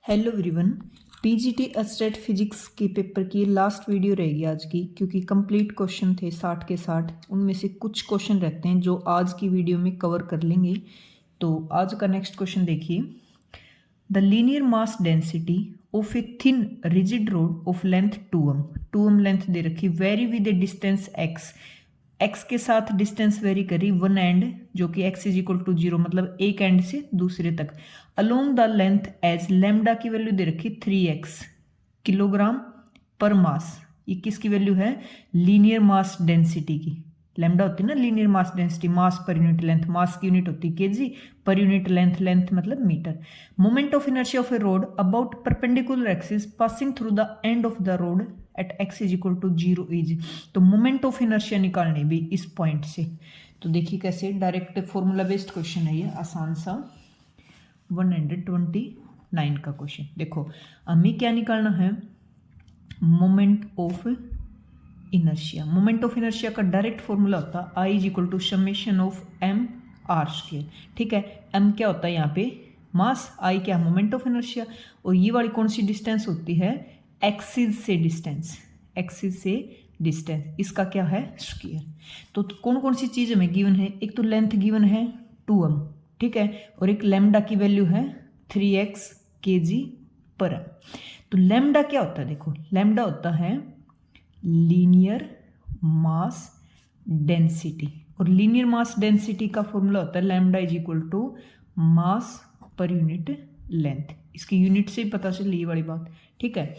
Hello everyone. PGT state physics के paper की last video रहेगी आज की, क्योंकि कंप्लीट क्वेश्चन थे 60 के 60। उनमें से कुछ क्वेश्चन रहते हैं जो आज की वीडियो में कवर कर लेंगे। तो आज का नेक्स्ट क्वेश्चन देखिए। The linear mass density of a thin rigid rod of length 2m length दे रखी, vary with a distance x के साथ डिस्टेंस वेरी करी वन एंड, जो कि x इज इक्वल टू 0, मतलब एक एंड से दूसरे तक। Along the length as lambda की वैल्यू दे रखी 3x किलोग्राम पर मास। ये किसकी वैल्यू है? लीनियर मास डेंसिटी की। लेमडा होती है ना लीनियर मास डेंसिटी, मास पर यूनिट लेंथ, मास की यूनिट होती है केजी, पर यूनिट लेंथ, लेंथ मतलब metre. Moment of inertia of a rod about perpendicular axis passing through the end of the rod at x is equal to 0 is. तो moment of inertia निकालनी भी इस point से। तो देखिए कैसे, डायरेक्ट फॉर्मूला बेस्ड क्वेश्चन है ये, आसान सा 129 का क्वेश्चन। देखो हमें क्या निकालना है? Moment of inertia. Moment of inertia का डायरेक्ट फॉर्मूला होता है I is equal to summation of M R square. ठीक है, एम क्या होता है यहाँ पे? मास। आई क्या? Moment of inertia. और ये वाली कौन सी डिस्टेंस होती है? एक्सिस से डिस्टेंस, एक्सिस से डिस्टेंस, इसका क्या है? स्क्वायर। तो कौन कौन सी चीज हमें गिवन है? एक तो लेंथ गिवन है 2m, ठीक है, और एक लेमडा की वैल्यू है 3x kg पर m। तो लेमडा क्या होता है? देखो लेमडा होता है लीनियर मास डेंसिटी, और लीनियर मास डेंसिटी का फॉर्मूला होता है lambda is equal to mass पर यूनिट लेंथ। इसकी यूनिट से ही पता चल ये वाली बात, ठीक है।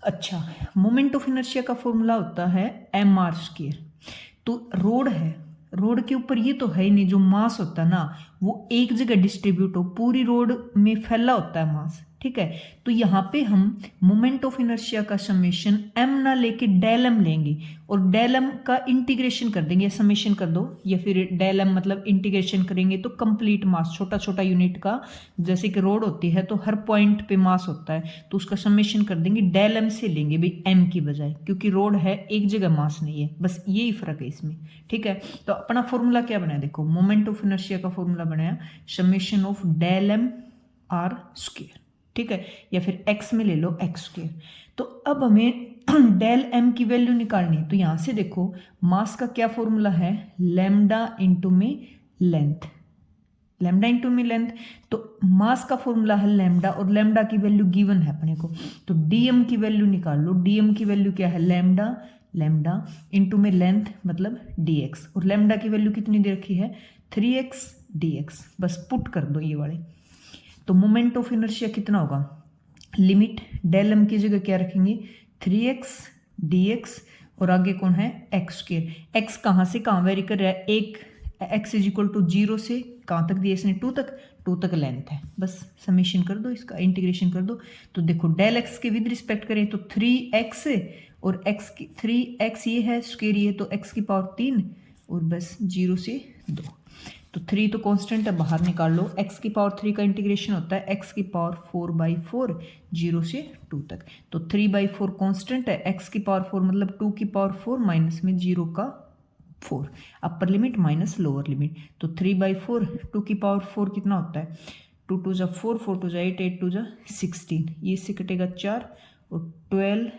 अच्छा, मोमेंट ऑफ इनर्शिया का फॉर्मूला होता है एम आर स्क्वायर। तो रोड है, रोड के ऊपर ये तो है ही नहीं, जो मास होता है ना वो एक जगह डिस्ट्रीब्यूट हो, पूरी रोड में फैला होता है मास, ठीक है। तो यहाँ पे हम मोमेंट ऑफ इनर्शिया का समेशन एम ना लेके डेल एम लेंगे, और डेल एम का इंटीग्रेशन कर देंगे, समेशन कर दो, या फिर डेल एम मतलब इंटीग्रेशन करेंगे तो कंप्लीट मास, छोटा छोटा यूनिट का, जैसे कि रोड होती है तो हर पॉइंट पे मास होता है, तो उसका समेशन कर देंगे, डेल एम से लेंगे भाई एम की बजाय, क्योंकि रोड है एक जगह मास नहीं है, बस यही फर्क है इसमें, ठीक है। तो अपना फॉर्मूला क्या बनाया? देखो मोमेंट ऑफ इनर्शिया का फॉर्मूला बनाया summation of del M R square, ठीक है, या फिर x में ले लो x स्क्वायर। तो अब हमें डेल m की वैल्यू निकालनी है। तो यहां से देखो मास का क्या फॉर्मूला है? लैम्डा इंटू में लेंथ, लैम्डा इंटू में लेंथ। तो मास का फॉर्मूला है लैम्डा, और लैम्डा की वैल्यू गिवन है अपने को, तो dm की वैल्यू निकाल लो। dm की वैल्यू क्या है? लैम्डा, लैम्डा इंटू में लेंथ मतलब dx, और लैम्डा की वैल्यू कितनी दे रखी है? 3x dx। बस पुट कर दो ये वाले। तो मोमेंट ऑफ इनर्शिया कितना होगा? लिमिट डेल एम की जगह क्या रखेंगे? 3x dx, और आगे कौन है? X square. एक्स कहाँ से कहाँ वेरी कर रहा है? एक x इज इक्वल टू 0 से कहाँ तक दिया इसने? 2 तक, 2 तक लेंथ है, बस समेशन कर दो, इसका इंटीग्रेशन कर दो। तो देखो डेल एक्स के विद रिस्पेक्ट करें तो 3x, और x की 3x ये है स्क्वायर, ये तो x की पावर 3, और बस 0 से 2। तो 3 तो कांस्टेंट है, बाहर निकाल लो। x की पावर 3 का इंटीग्रेशन होता है x की पावर 4/4, 0 से 2 तक। तो 3/4 कांस्टेंट है, x की पावर 4 मतलब 2 की पावर 4 माइनस में 0 का 4, upper limit minus lower limit. तो 3/4, 2 की पावर 4 कितना होता है? 2 2 जा 4, 4 2 जा 8, 8 2 जा 16, ये इससे कटेगा 4, और 12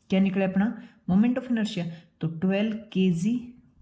क्या निकला अपना मोमेंट ऑफ इनर्शिया? तो 12 kg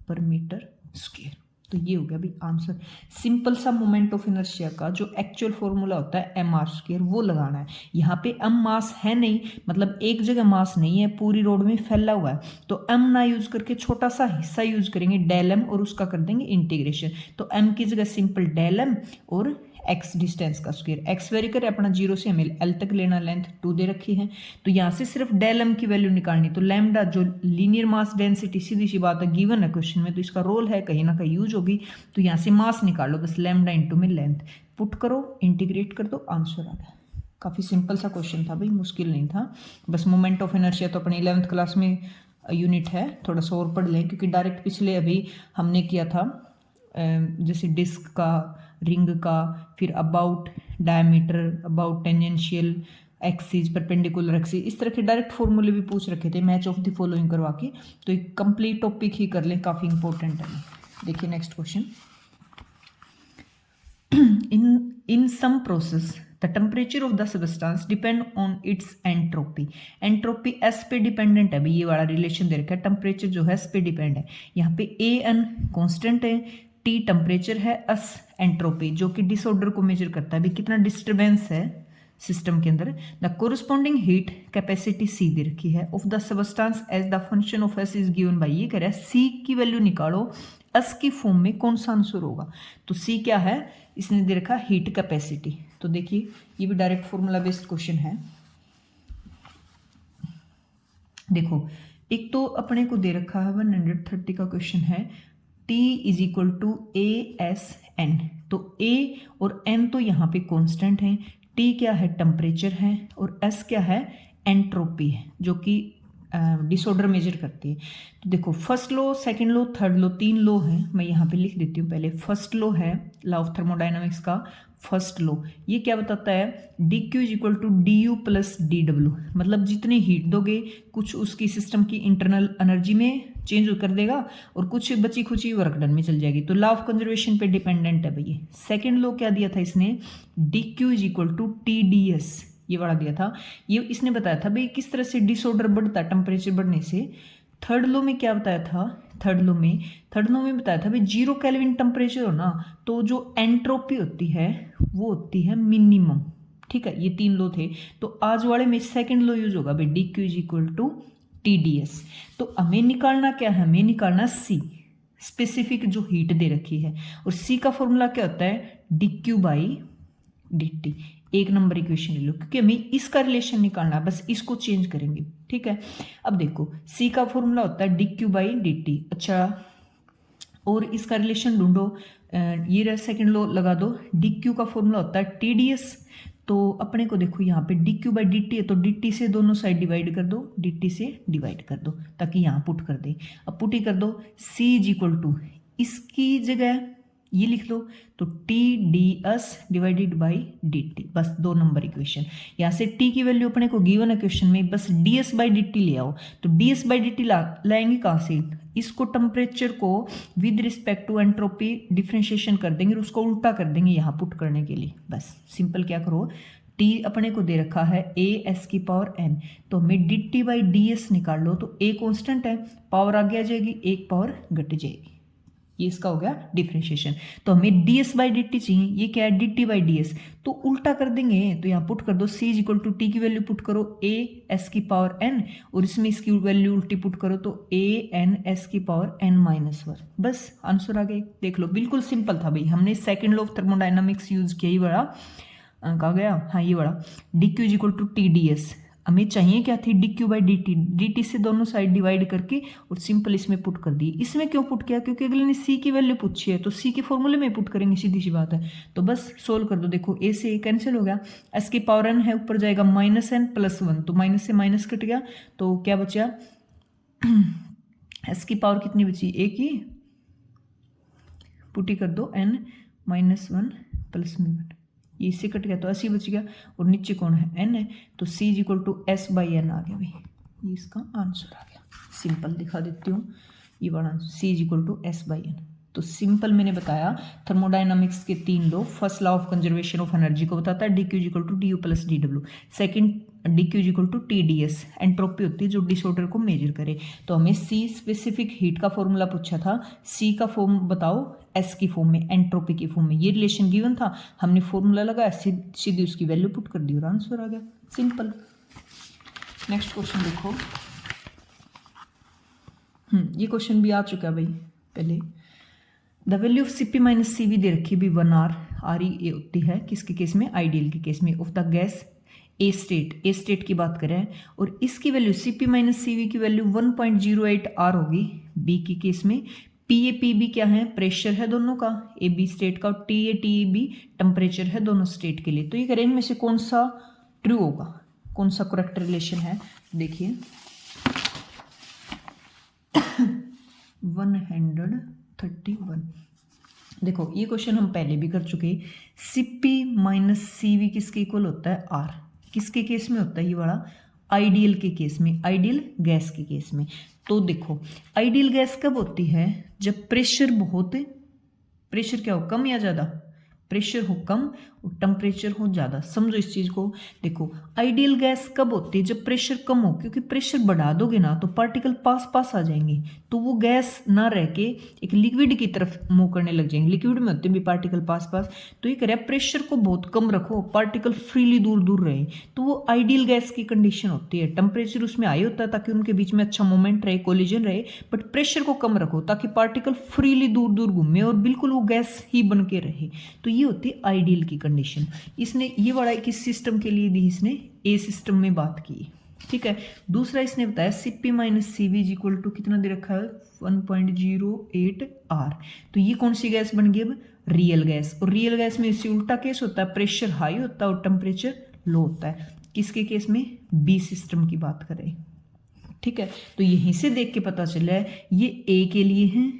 पर मीटर स्क्वायर। तो ये हो गया भाई आंसर। सिंपल सा मोमेंट ऑफ इनर्शिया का जो एक्चुअल फॉर्मूला होता है एम आर स्क्वायर, वो लगाना है। यहाँ पे एम मास है नहीं, मतलब एक जगह मास नहीं है, पूरी रोड में फैला हुआ है, तो एम ना यूज करके छोटा सा हिस्सा यूज करेंगे डेल एम, और उसका कर देंगे इंटीग्रेशन। तो एम की जगह सिंपल डेल एम और एक्स डिस्टेंस का स्क्वायर। एक्स वेरी करे अपना 0 से हमें एल तक लेना, लेंथ 2 दे रखी है, तो यहाँ से सिर्फ डेल एम की वैल्यू निकालनी। तो लैम्डा जो लीनियर मास डेंसिटी, सीधी सी बात है, गिवन है क्वेश्चन में, तो इसका रोल है कहीं ना कहीं यूज होगी। तो यहाँ से मास निकाल लो, बस लैम्डा इंटू में लेंथ, पुट करो, इंटीग्रेट कर दो, आंसर आ गया। काफ़ी सिंपल सा क्वेश्चन था भाई, मुश्किल नहीं था। बस मोमेंट ऑफ इनर्शिया तो अपने 11th क्लास में यूनिट है, थोड़ा सा और पढ़ लें, क्योंकि डायरेक्ट पिछले अभी हमने किया था जैसे डिस्क का, रिंग का, फिर about diameter, about tangential axis, perpendicular axis, इस तरह के डायरेक्ट फॉर्मूले भी पूछ रखे थे मैच ऑफ द फॉलोइंग करवा के। तो एक कंप्लीट टॉपिक ही कर लें, काफ़ी इंपॉर्टेंट है। देखिए next question. in some process the temperature of the substance depend on it's entropy. Entropy S पे डिपेंडेंट है भाई, ये वाला रिलेशन दे रखा है, टेम्परेचर जो है एस पे डिपेंड है। यहाँ पे ए एन कॉन्स्टेंट है, टी टेम्परेचर है, एस एंट्रोपी जो कि डिसऑर्डर को मेजर करता है, भाई कितना डिस्टर्बेंस है सिस्टम के अंदर। The corresponding heat capacity C दे रखी है of the substance as the function of S is given by, ये कह रहा है सी की वैल्यू निकालो, एस की फॉर्म में कौन सा आंसर होगा। तो सी क्या है, इसने दे रखा हीट कैपेसिटी। तो देखिए ये भी डायरेक्ट फॉर्मूला बेस्ड क्वेश्चन है। देखो एक तो अपने को दे रखा है 130 का क्वेश्चन है, T is equal to A S N. तो A और N तो यहाँ पे कांस्टेंट है, T क्या है टेम्परेचर है, और S क्या है एंट्रोपी है जो कि डिसऑर्डर मेजर करती है। तो देखो फर्स्ट लो, सेकंड लो, थर्ड लो, 3 लो है, मैं यहाँ पे लिख देती हूँ। पहले फर्स्ट लो है लॉ ऑफ थर्मोडाइनमिक्स का फर्स्ट लो, ये क्या बताता है, D Q is equal to D U plus D W, मतलब जितनी हीट दोगे कुछ उसकी सिस्टम की इंटरनल एनर्जी में चेंज कर देगा और कुछ बची खुची वर्क डन में चल जाएगी। तो लॉ ऑफ कंजर्वेशन पे डिपेंडेंट है भैया। सेकेंड लो क्या दिया था इसने, D Q is equal to T D S, ये वाला दिया था। ये इसने बताया था भाई किस तरह से डिसऑर्डर बढ़ता है टेम्परेचर बढ़ने से। थर्ड लो में क्या बताया था, थर्ड लो में बताया था भाई 0 केल्विन टेम्परेचर हो ना तो जो एंट्रोपी होती है वो होती है मिनिमम। ठीक है, ये 3 लो थे। तो आज वाले में सेकंड लो यूज होगा भाई, D Q is equal to T D S. तो हमें निकालना क्या है, हमें निकालना सी, स्पेसिफिक जो हीट दे रखी है। और सी का फॉर्मूला क्या होता है, D Q by D T. 1 number equation ले लो, क्योंकि हमें इसका रिलेशन निकालना है, बस इसको चेंज करेंगे। ठीक है, अब देखो सी का फॉर्मूला होता है D Q by D T. अच्छा, और इसका रिलेशन ढूंढो, ये रहा सेकेंड लो लगा दो, डी क्यू का फॉर्मूला होता है टी डी एस। तो अपने को देखो यहाँ पे D Q by D T है, तो डी टी से दोनों साइड डिवाइड कर दो, डी टी से डिवाइड कर दो ताकि यहाँ पुट कर दे। अब पुट ही कर दो, सी इज इक्वल टू इसकी जगह ये लिख लो, तो T D S divided by D T, बस 2 नंबर इक्वेशन। यहाँ से टी की वैल्यू अपने को गिवन है क्वेश्चन में, बस D S by D T ले आओ। तो D S by D T लाएंगे कहाँ से, इसको टेम्परेचर को with respect to entropy differentiation कर देंगे और उसको उल्टा कर देंगे यहाँ पुट करने के लिए। बस सिंपल क्या करो, टी अपने को दे रखा है ए एस की पावर एन, तो हमें D T by D S निकाल लो। तो ए कॉन्स्टेंट है, पावर आगे आ जाएगी, एक पावर घट जाएगी, ये इसका हो गया डिफ्रेंशिएशन। तो हमें D S by D T चाहिए, ये क्या है D T by D S, तो उल्टा कर देंगे। तो यहाँ पुट कर दो, सी इज इक्वल टू टी की वैल्यू पुट करो ए एस की पावर एन, और इसमें इसकी वैल्यू उल्टी पुट करो तो ए एन एस की पावर एन माइनस 1, बस आंसर आ गया। देख लो बिल्कुल सिंपल था भाई, हमने second law of thermodynamics use किया, ये बड़ा कहा गया, हाँ ये बड़ा D Q is equal to T D S. हमें चाहिए क्या थी, D Q by D T, D T से दोनों साइड डिवाइड करके और सिंपल इसमें पुट कर दी। इसमें क्यों पुट किया, क्योंकि अगले ने सी की वैल्यू पूछी है, तो सी के फॉर्मूले में पुट करेंगे, सीधी सी बात है। तो बस सोल्व कर दो, देखो ए से ए कैंसिल हो गया, एस की पावर एन है, ऊपर जाएगा माइनस एन प्लस 1, तो माइनस से माइनस कट गया, तो क्या बचा एस की पावर कितनी बची, ए की, पुटी कर दो एन माइनस 1 प्लस में 1, ये इससे कट गया तो 80 बच गया, और नीचे कौन है एन है, तो C is equal to S by N आ गया भाई, ये इसका आंसर आ गया। सिंपल दिखा देती हूँ, ये बड़ा C is equal to S by N. तो सिंपल मैंने बताया थर्मोडाइनमिक्स के 3 law. First law of conservation of energy को बताता है D Q is equal to D U plus D W. Second D Q is equal to T D S, entropy होती है जो डिसऑर्डर को मेजर करे। तो हमें सी स्पेसिफिक हीट का फॉर्मूला पूछा था, सी का फॉर्म बताओ एस की फॉर्म में, एंट्रोपी की फॉर्म में, ये रिलेशन गिवन था, हमने फॉर्मूला लगाया, सीधी उसकी वैल्यू पुट कर दी और आंसर आ गया, सिंपल। नेक्स्ट क्वेश्चन देखो, ये क्वेश्चन भी आ चुका है भाई पहले। The value of CP minus CV दे रखी भी 1 आर ई होती है, किसके केस में, आइडियल के केस में, of the gas A state की बात करें, और इसकी वैल्यू सीपी माइनस सीवी की वैल्यू 1.08 आर होगी बी की केस में। पी ए पी बी क्या है, प्रेशर है दोनों का, ए बी स्टेट का, और T A T B temperature है दोनों स्टेट के लिए। तो ये करें इनमें से कौन सा ट्रू होगा, कौन सा करेक्ट रिलेशन है, देखिए 131। देखो ये क्वेश्चन हम पहले भी कर चुके, सीपी माइनस सीवी किसके इक्वल होता है, आर, किसके केस में होता है, ये वाला आइडियल के केस में, आइडियल गैस के केस में। तो देखो आइडियल गैस कब होती है, जब प्रेशर बहुत, प्रेशर क्या हो, कम या ज़्यादा, प्रेशर हो कम और टेम्परेचर हो ज़्यादा। समझो इस चीज़ को। देखो आइडियल गैस कब होती है? जब प्रेशर कम हो, क्योंकि प्रेशर बढ़ा दोगे ना तो पार्टिकल पास पास आ जाएंगे, तो वो गैस ना रह के एक लिक्विड की तरफ मूव करने लग जाएंगे। लिक्विड में होते भी पार्टिकल पास पास, तो ये कह रहा है प्रेशर को बहुत कम रखो, पार्टिकल फ्रीली दूर दूर रहे, तो वो आइडियल गैस की कंडीशन होती है। टेम्परेचर उसमें हाई होता है ताकि उनके बीच में अच्छा मोमेंट रहे, कोलिजन रहे, बट प्रेशर को कम रखो ताकि पार्टिकल फ्रीली दूर दूर घूमे और बिल्कुल वो गैस ही बन के रहे। तो ये होती है आइडियल की कंडीशन। इसने ये बड़ा किस सिस्टम के लिए दी? इसने ए सिस्टम में बात की, ठीक है। दूसरा इसने बताया Cp माइनस CV इक्वल टू कितना दे रखा है? 1.08 R। तो ये कौन सी गैस बन गई अब? Real gas. और रियल गैस में इससे उल्टा केस होता है, प्रेशर हाई होता है और टेम्परेचर लो होता है। किसके केस में? बी सिस्टम की बात करें, ठीक है। तो यहीं से देख के पता चला है ये ए के लिए है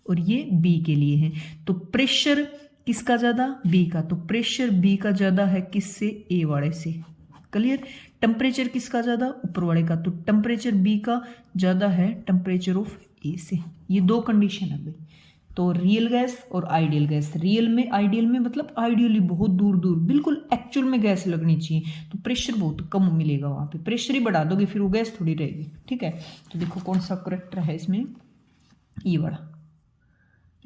और ये बी के लिए है। तो प्रेशर किसका ज्यादा? बी का। तो प्रेशर बी का ज्यादा है किससे? ए वाले से। क्लियर? टेम्परेचर किसका ज्यादा? ऊपर वाले का। तो टेम्परेचर बी का ज्यादा है टेम्परेचर ऑफ ए से। ये दो कंडीशन है भाई। तो रियल गैस और आइडियल गैस। रियल में, आइडियल में मतलब आइडियली बहुत दूर दूर बिल्कुल एक्चुअल में गैस लगनी चाहिए, तो प्रेशर बहुत कम मिलेगा वहाँ पे। प्रेशर ही बढ़ा दोगे फिर वो गैस थोड़ी रहेगी, ठीक है। तो देखो कौन सा करेक्ट है इसमें, ये बड़ा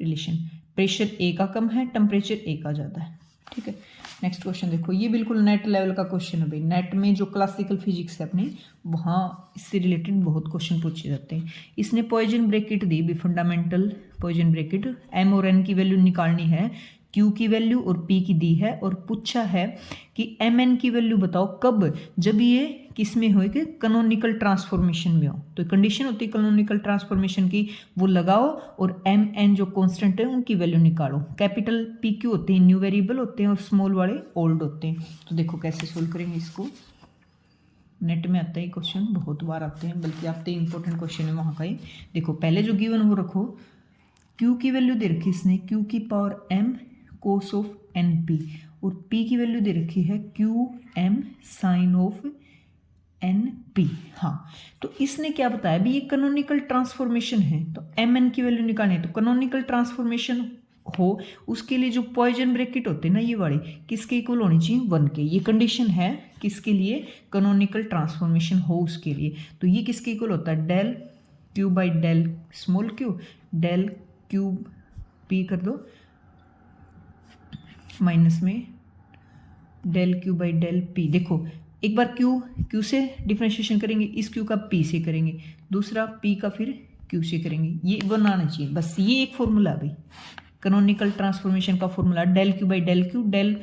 रिलेशन। प्रेशर ए का कम है, टेम्परेचर ए का ज़्यादा है, ठीक है। नेक्स्ट क्वेश्चन देखो, ये बिल्कुल नेट लेवल का क्वेश्चन है भाई। नेट में जो क्लासिकल फिजिक्स है अपनी, वहाँ इससे रिलेटेड बहुत क्वेश्चन पूछे जाते हैं। इसने पॉइजन ब्रैकेट दी भी, फंडामेंटल पॉइजन ब्रैकेट। एम और एन की वैल्यू निकालनी है, क्यू की वैल्यू और पी की दी है, और पूछा है कि एम एन की वैल्यू बताओ कब, जब ये किस में हो, कि कैनोनिकल ट्रांसफॉर्मेशन में हो। तो कंडीशन होती है कैनोनिकल ट्रांसफॉर्मेशन की, वो लगाओ और एम एन जो कांस्टेंट है उनकी वैल्यू निकालो। कैपिटल पी क्यू होते हैं न्यू वेरिएबल होते हैं और स्मॉल वाले ओल्ड होते हैं। तो देखो कैसे सोल्व करेंगे इसको। नेट में आता है क्वेश्चन, बहुत बार आते हैं, बल्कि आते हैं इंपॉर्टेंट क्वेश्चन है वहाँ का ही। देखो पहले जो गिवन वो रखो, क्यू की वैल्यू दे रखी इसने क्यू की power M cos of N P, और पी की वैल्यू दे रखी है Q M sine of N P. हाँ, तो इसने क्या बताया भी, ये कैनोनिकल ट्रांसफॉर्मेशन है, तो एम एन की वैल्यू निकालनी है। तो कैनोनिकल ट्रांसफॉर्मेशन हो उसके लिए जो पॉइजन ब्रैकेट होते हैं ना, ये वाले किसके इक्वल होनी चाहिए? 1 के। ये कंडीशन है किसके लिए? कैनोनिकल ट्रांसफॉर्मेशन हो उसके लिए। तो ये किसके इक्वल होता है? Del Q by del small Q, del cube P कर दो माइनस में del Q by del P. देखो एक बार क्यू से डिफ्रेंशिएशन करेंगे, इस क्यू का पी से करेंगे, दूसरा पी का फिर क्यू से करेंगे। ये बनाना चाहिए बस, ये एक फॉर्मूला भाई कैनोनिकल ट्रांसफॉर्मेशन का formula, del Q by del Q, del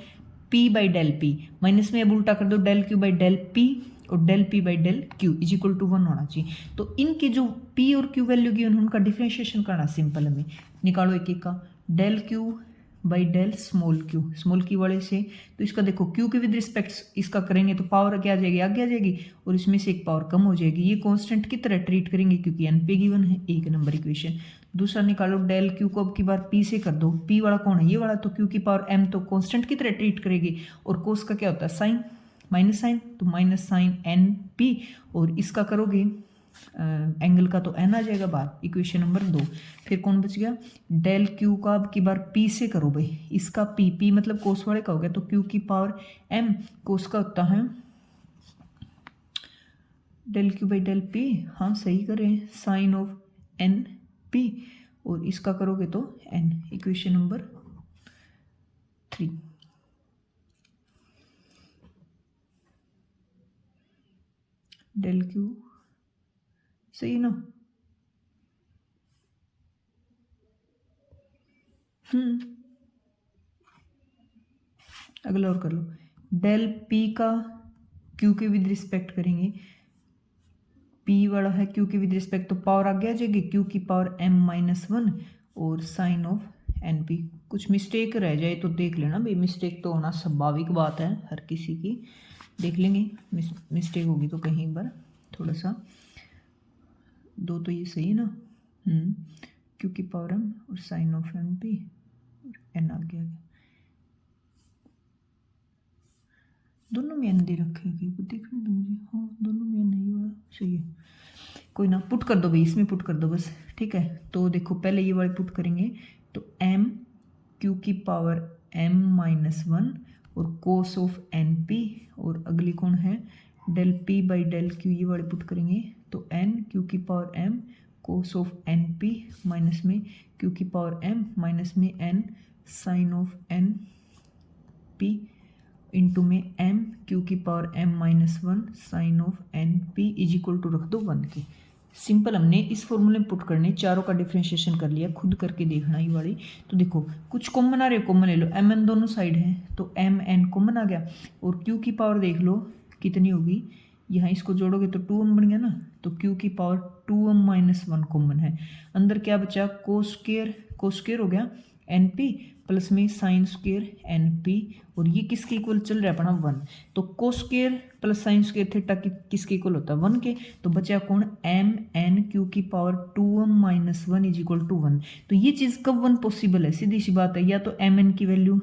P by del P, minus में अब उल्टा कर दो, del Q by del P और del P by del Q is equal to 1 होना चाहिए। तो इनके जो पी और क्यू वैल्यू की उनका डिफ्रेंशिएशन करना सिंपल हमें। निकालो एक एक का, del Q by del small Q वाले से। तो इसका देखो क्यू के विद रिस्पेक्ट इसका करेंगे तो पावर क्या आ जाएगी? आगे आ जाएगी, और इसमें से एक पावर कम हो जाएगी। ये कांस्टेंट की तरह ट्रीट करेंगे क्योंकि एन पे गिवन है, एक नंबर इक्वेशन। दूसरा निकालो, डेल क्यू को अब की बार पी से कर दो। पी वाला कौन है? ये वाला। तो क्यू की पावर एम तो कांस्टेंट की तरह ट्रीट करेगी, और कोस का क्या होता है? साइन, माइनस साइन, तो माइनस साइन एन पी, और इसका करोगे एंगल का तो एन आ जाएगा बाहर, इक्वेशन नंबर 2। फिर कौन बच गया? डेल क्यू का अब की बार पी से करो भाई, इसका पी, पी मतलब कोस वाले का हो गया, तो क्यू की पावर एम, कोस का होता है del Q by del P. हाँ सही करें, साइन ऑफ एन पी, और इसका करोगे तो N, equation number 3। Del Q सही ना? अगला और कर लो, डेल पी का क्यू के विद रिस्पेक्ट करेंगे, पी वाला है क्यू के विद रिस्पेक्ट, तो पावर आगे आ जाएगी क्यू की पावर एम माइनस 1 और साइन ऑफ एन पी। कुछ मिस्टेक रह जाए तो देख लेना भाई, मिस्टेक तो होना स्वाभाविक बात है हर किसी की, देख लेंगे मिस्टेक होगी तो कहीं एक बार थोड़ा सा। 2 तो ये सही है ना, क्यू की पावर एम और sine of M P, N आगे आ गया, दोनों में एन दे रखेगी, वो देखने दो मुझे। हाँ दोनों में एन नहीं वाला सही है, कोई ना, पुट कर दो भाई, इसमें पुट कर दो बस, ठीक है। तो देखो पहले ये वाले पुट करेंगे, तो एम क्यू की पावर एम माइनस वन और कोस ऑफ एन पी, और अगली कौन है del P by del Q, ये वाले पुट करेंगे तो एन क्यू की power M cos of N P minus में क्यू की पावर एम माइनस में N sine of N P into में एम क्यू की power M minus one sine of N P is equal to रख दो 1 के। Simple हमने इस फॉर्मूले में पुट करने, चारों का डिफ्रेंशिएशन कर लिया, खुद करके देखना ये वाली। तो देखो कुछ कॉमन आ रहे, कॉमन ले लो, एम एन दोनों साइड है तो एम एन कॉमन आ गया, और क्यू की पावर देख लो कितनी होगी, यहाँ इसको जोड़ोगे तो 2m बन गया ना, तो q की पावर 2m माइनस 1 कॉमन है, अंदर क्या बचा कोस स्क्वायर हो गया एन पी प्लस में साइन स्क्वायर एन पी, और ये किसके इक्वल चल रहा है अपना 1, तो cos square plus sine square theta किसके इक्वल होता है 1 के, तो बचा कौन एम एन क्यू की power 2m minus 1 is equal to 1। तो ये चीज़ कब 1 पॉसिबल है, सीधी सी बात है, या तो एम एन की वैल्यू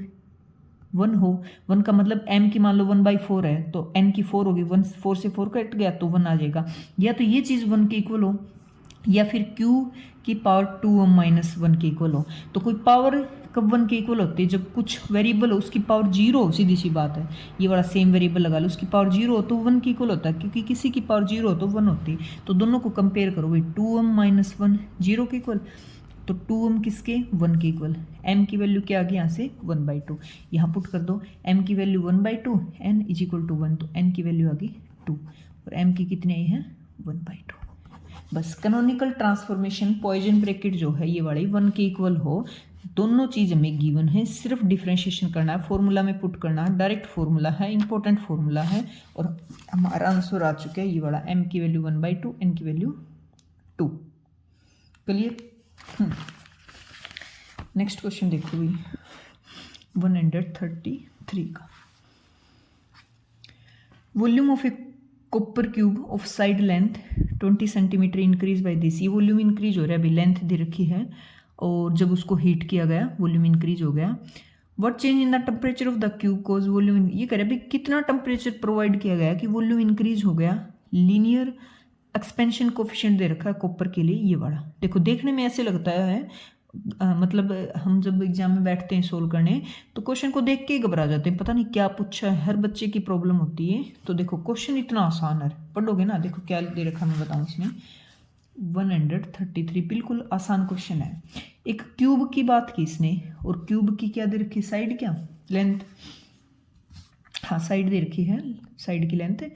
1 हो, 1 का मतलब m की मान लो 1/4 है तो n की 4 होगी, 1 4 से 4 कट गया तो 1 आ जाएगा, या तो ये चीज़ 1 के इक्वल हो या फिर q की पावर 2m माइनस 1 के इक्वल हो। तो कोई पावर कब 1 के इक्वल होती है, जब कुछ वेरिएबल हो उसकी पावर 0 हो, सीधी सी बात है, ये वाला सेम वेरिएबल लगा लो, उसकी पावर 0 हो तो 1 के इक्वल होता है, क्योंकि किसी की पावर 0 हो तो 1 होती है। तो दोनों को कंपेयर करो भाई, 2m माइनस 1 0 के इक्वल, तो 2m किसके 1 के इक्वल, m की वैल्यू क्या आ गई यहाँ से 1/2, यहाँ पुट कर दो m की वैल्यू 1/2, n इज इक्वल टू 1, तो n की वैल्यू आ गई 2 और m की कितनी आई है 1/2। बस कैनोनिकल ट्रांसफॉर्मेशन पॉइजन ब्रैकेट जो है ये वाली 1 के इक्वल हो, दोनों चीज़ हमें गिवन है, सिर्फ डिफ्रेंशिएशन करना है, फॉर्मूला में पुट करना है, डायरेक्ट फॉर्मूला है, इंपॉर्टेंट फॉर्मूला है, और हमारा आंसर आ चुका है ये वाला, m की वैल्यू 1/2, n की वैल्यू 2। क्लियर। नेक्स्ट क्वेश्चन देखो भाई 133 का, volume of A copper cube of side length 20 centimetre increase by this, ये वॉल्यूम इंक्रीज हो रहा है, अभी लेंथ दे रखी है और जब उसको हीट किया गया वॉल्यूम इंक्रीज हो गया। What change in the temperature of the cube cause volume, ये कह रहा है भाई कितना टेम्परेचर प्रोवाइड किया गया कि वॉल्यूम इंक्रीज हो गया। लीनियर एक्सपेंशन कोफिशिएंट दे रखा है कॉपर के लिए, ये वाला देखो देखने में ऐसे लगता है मतलब हम जब एग्जाम में बैठते हैं सोल्व करने तो क्वेश्चन को देख के घबरा जाते हैं, पता नहीं क्या पूछा है, हर बच्चे की प्रॉब्लम होती है। तो देखो क्वेश्चन इतना आसान है, पढ़ोगे ना, देखो क्या दे रखा मैं बताऊँ इसमें 133 बिल्कुल आसान क्वेश्चन है। एक क्यूब की बात की इसने, और क्यूब की क्या दे रखी साइड, क्या लेंथ, हाँ साइड दे रखी है, साइड की लेंथ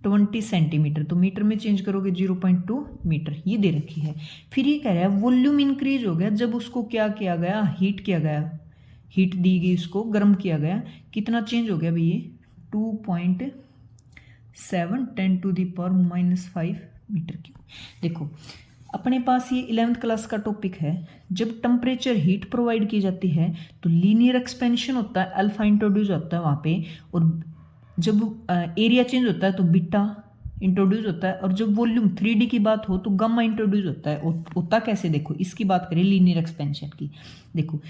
20 सेंटीमीटर, तो मीटर में चेंज करोगे 0.2 मीटर, ये दे रखी है। फिर ये कह रहा है वॉल्यूम इंक्रीज हो गया जब उसको क्या किया गया, हीट किया गया, हीट दी गई, उसको गर्म किया गया, कितना चेंज हो गया भाई ये 2.7 10⁻⁻5 मीटर क्यूब। देखो अपने पास ये 11th क्लास का टॉपिक है, जब टेम्परेचर हीट प्रोवाइड की जाती है तो लीनियर एक्सपेंशन होता है, अल्फा इंट्रोड्यूस होता है वहाँ पे, और जब एरिया चेंज होता है तो बीटा इंट्रोड्यूस होता है, और जब वॉल्यूम 3D की बात हो तो गामा इंट्रोड्यूस होता है। होता कैसे, देखो इसकी बात करें लीनियर एक्सपेंशन की। देखो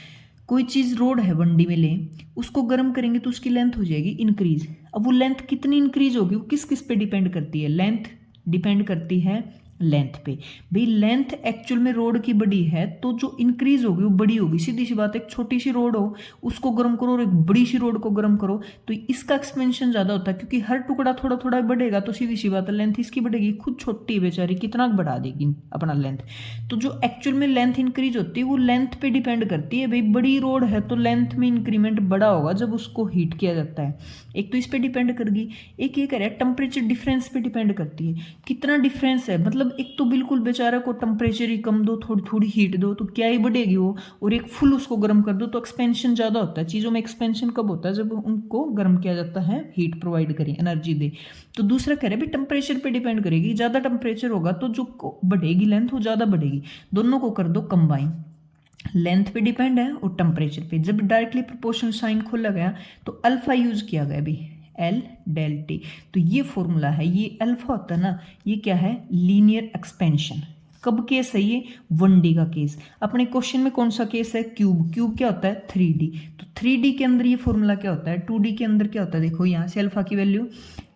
कोई चीज़ रोड है 1D में ले, उसको गर्म करेंगे तो उसकी लेंथ हो जाएगी इंक्रीज। अब वो लेंथ कितनी इंक्रीज होगी, वो किस किस पे डिपेंड करती है, लेंथ डिपेंड करती है लेंथ पे। भाई लेंथ एक्चुअल में रोड की बड़ी है तो जो इंक्रीज होगी वो बड़ी होगी, सीधी सी बात है। एक छोटी सी रोड हो उसको गर्म करो और एक बड़ी सी रोड को गर्म करो तो इसका एक्सपेंशन ज़्यादा होता है, क्योंकि हर टुकड़ा थोड़ा थोड़ा बढ़ेगा तो सीधी सी बात है लेंथ इसकी बढ़ेगी। खुद छोटी है बेचारी, कितना बढ़ा देगी अपना लेंथ। तो जो एक्चुअल में लेंथ इंक्रीज होती है वो लेंथ पे डिपेंड करती है। भाई बड़ी रोड है तो लेंथ में इंक्रीमेंट बड़ा होगा जब उसको हीट किया जाता है, एक तो इस पर डिपेंड करेगी, एक ये कह रहा है टेम्परेचर डिफरेंस पे डिपेंड करती है, कितना डिफरेंस है। मतलब एक तो बिल्कुल बेचारा को टेम्परेचर ही कम दो, थोड़ी थोड़ी हीट दो तो क्या ही बढ़ेगी वो, और एक फुल उसको गर्म कर दो तो एक्सपेंशन ज़्यादा होता है। चीज़ों में एक्सपेंशन कब होता है, जब उनको गर्म किया जाता है, हीट प्रोवाइड करें, एनर्जी दे। तो दूसरा कह रहे हैं भाई टेम्परेचर पे डिपेंड करेगी, ज़्यादा टेम्परेचर होगा तो जो बढ़ेगी लेंथ वो ज़्यादा बढ़ेगी। दोनों को कर दो कंबाइन, लेंथ पे डिपेंड है और टेम्परेचर पे। जब डायरेक्टली प्रोपोर्शनल साइन खोला गया तो अल्फा यूज किया गया भी, एल डेल टी। तो ये फॉर्मूला है, ये अल्फा होता है ना, ये क्या है लीनियर एक्सपेंशन। कब केस है ये, 1D का केस। अपने क्वेश्चन में कौन सा केस है, क्यूब। क्यूब क्या होता है 3D, तो 3D के अंदर ये फॉर्मूला क्या होता है, 2D के अंदर क्या होता है। देखो यहाँ से अल्फा की वैल्यू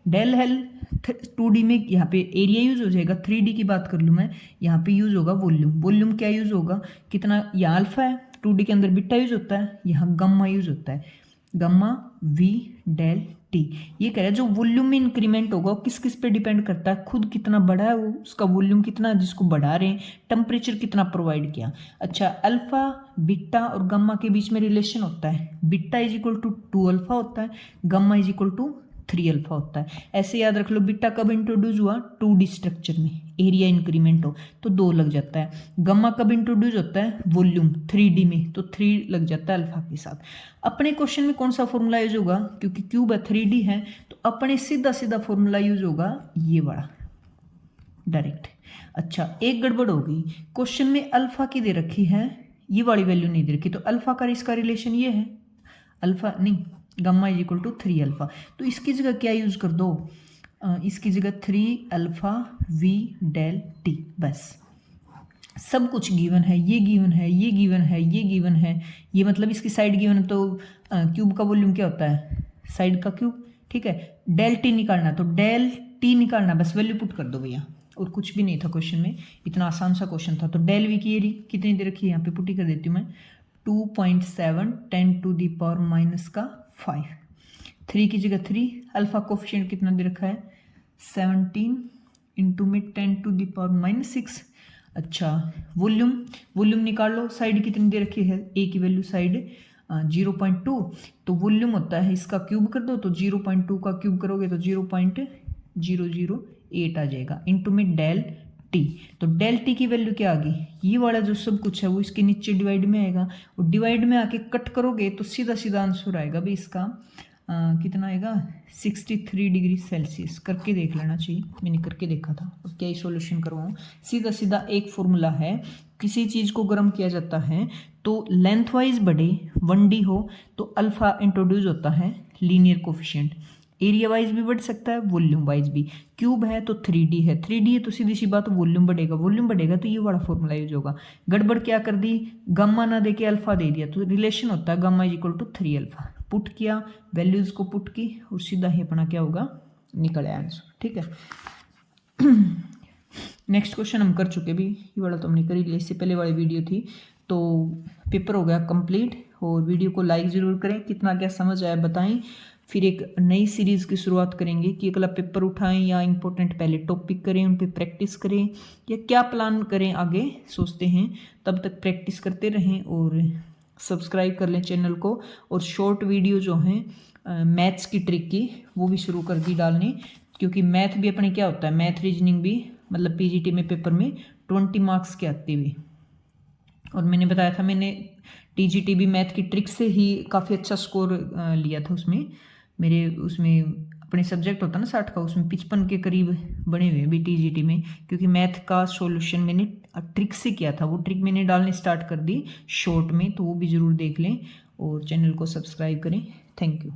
डेल एल, 2D में यहाँ पे एरिया यूज हो जाएगा, 3D की बात कर लूँ मैं, यहाँ पे यूज होगा वॉल्यूम। वॉल्यूम क्या यूज होगा, कितना, यहाँ अल्फा है 2D के अंदर बीटा यूज होता है, यहाँ गम्मा यूज होता है, गम्मा V डेल T। ये कह रहा है जो वॉल्यूम में इंक्रीमेंट होगा वो किस किस पे डिपेंड करता है, खुद कितना बड़ा है वो, उसका वॉल्यूम कितना है जिसको बढ़ा रहे हैं, टेम्परेचर कितना प्रोवाइड किया। अच्छा, अल्फा बीटा और गम्मा के बीच में रिलेशन होता है, beta is equal to 2 alpha होता है, gamma is equal to 3 alpha होता है। ऐसे याद रख लो, बीटा कब इंट्रोड्यूस हुआ, 2D स्ट्रक्चर में, एरिया इंक्रीमेंट हो तो 2 लग जाता है। गम्मा कब इंट्रोड्यूस होता है, वॉल्यूम 3D में, तो 3 लग जाता है अल्फा के साथ। अपने क्वेश्चन में कौन सा फॉर्मूला यूज होगा, क्योंकि क्यूब है 3D है तो अपने सीधा सीधा फॉर्मूला यूज होगा ये वाला डायरेक्ट। अच्छा, एक गड़बड़ होगी, क्वेश्चन में अल्फा की दे रखी है, ये वाली वैल्यू नहीं दे रखी, तो अल्फा का इसका रिलेशन ये है, अल्फा नहीं, gamma is equal to 3 alpha, तो इसकी जगह क्या यूज कर दो, इसकी जगह 3 अल्फा V डेल T, बस। सब कुछ गिवन है, ये गिवन है, ये गिवन है, ये गिवन है, ये मतलब इसकी साइड गिवन है, तो क्यूब का वॉल्यूम क्या होता है, साइड का क्यूब, ठीक है। डेल T निकालना, तो डेल T निकालना, बस वैल्यू पुट कर दो भैया, और कुछ भी नहीं था क्वेश्चन में, इतना आसान सा क्वेश्चन था। तो डेल V की एरिया कितनी दे रखी है, यहाँ पे पुट ही कर देती हूँ मैं, 2.7 10⁻⁵। 3 की जगह 3, अल्फा कोफिशिएंट कितना दे रखा है, 17 इंटू में 10⁻�6। अच्छा, वॉल्यूम निकाल लो, साइड कितनी दे रखी है, ए की वैल्यू साइड 0.2, तो वॉल्यूम होता है इसका क्यूब कर दो, तो 0.2 का क्यूब करोगे तो 0.008 आ जाएगा, इंटू में डेल T। तो डेल T की वैल्यू क्या आ गई, ये वाला जो सब कुछ है वो इसके नीचे डिवाइड में आएगा, और डिवाइड में आके कट करोगे तो सीधा सीधा आंसर आएगा भाई इसका कितना आएगा, 63 डिग्री सेल्सियस। करके देख लेना चाहिए, मैंने करके देखा था, और क्या ही सॉल्यूशन करवाऊँ, सीधा सीधा एक फॉर्मूला है, किसी चीज़ को गर्म किया जाता है तो लेंथ वाइज बढ़े, 1D हो तो अल्फा इंट्रोड्यूस होता है लीनियर कोफिशिएंट, एरिया वाइज भी बढ़ सकता है, वॉल्यूम वाइज भी। क्यूब है तो 3D है, 3D है तो सीधी सी बात वॉल्यूम बढ़ेगा, वॉल्यूम बढ़ेगा तो ये वाला फॉर्मूला यूज होगा। गड़बड़ क्या कर दी, गम्मा ना दे के अल्फा दे दिया, तो रिलेशन होता है gamma is equal to 3 alpha, put किया, वैल्यूज को पुट की, और सीधा ही अपना क्या होगा, निकल आया आंसर, ठीक है। नेक्स्ट क्वेश्चन हम कर चुके भी, ये वाला तो हमने कर ही लिया, इससे पहले वाली वीडियो थी। तो पेपर हो गया कंप्लीट, और वीडियो को लाइक ज़रूर करें, कितना क्या समझ आया बताएं। फिर एक नई सीरीज़ की शुरुआत करेंगे कि अगला पेपर उठाएं या इंपॉर्टेंट पहले टॉपिक करें, उन पे प्रैक्टिस करें, या क्या प्लान करें आगे सोचते हैं। तब तक प्रैक्टिस करते रहें और सब्सक्राइब कर लें चैनल को। और शॉर्ट वीडियो जो हैं मैथ्स की ट्रिक की वो भी शुरू कर दी डालने, क्योंकि मैथ भी अपने क्या होता है, मैथ रीजनिंग भी मतलब पीजीटी में पेपर में 20 मार्क्स के आते हुए। और मैंने बताया था, मैंने टीजीटी भी मैथ की ट्रिक से ही काफ़ी अच्छा स्कोर लिया था उसमें। मेरे उसमें अपने सब्जेक्ट होता ना 60 का, उसमें 55 के करीब बने हुए भी टीजीटी में, क्योंकि मैथ का सॉल्यूशन मैंने ट्रिक से किया था। वो ट्रिक मैंने डालने स्टार्ट कर दी शॉर्ट में, तो वो भी ज़रूर देख लें और चैनल को सब्सक्राइब करें। Thank you.